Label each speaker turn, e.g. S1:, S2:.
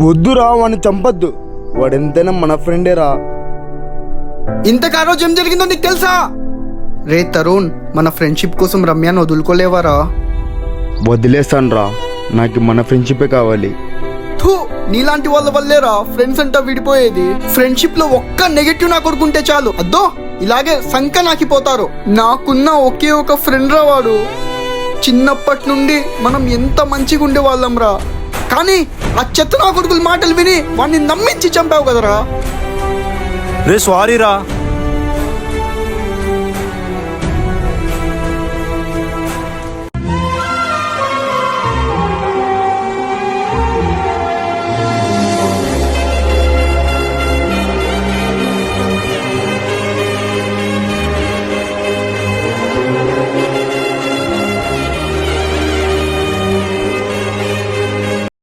S1: వద్దురా వాడిని చంపద్దు, వాడెంతైనా మన ఫ్రెండేరా.
S2: ఇంతకు ఆ రోజు ఏం జరిగిందో నీకు తెలుసా? రే తరుణ్, మన ఫ్రెండ్షిప్ కోసం రమ్యాను వదులుకోలేవారా?
S1: వదిలేస్తానురా, నాకు మన ఫ్రెండ్షిపే కావాలి.
S2: థూ, నీలాంటి వాళ్ళ వల్లేరా ఫ్రెండ్స్ అంతా విడిపోయేది. ఫ్రెండ్షిప్ లో ఒక్క నెగటివ్ నా కొడుకుంటే చాలు, అద్దో ఇలాగే సంక నాకిపోతారు. నాకున్న ఒకే ఒక ఫ్రెండ్ రా వాడు. చిన్నప్పటి నుండి మనం ఎంత మంచిగా ఉండేవాళ్ళం రా, కానీ ఆ చెత్త నా కొడుకుల మాటలు విని వాడిని నమ్మించి చంపావు కదరా.
S3: రే సారీ రా,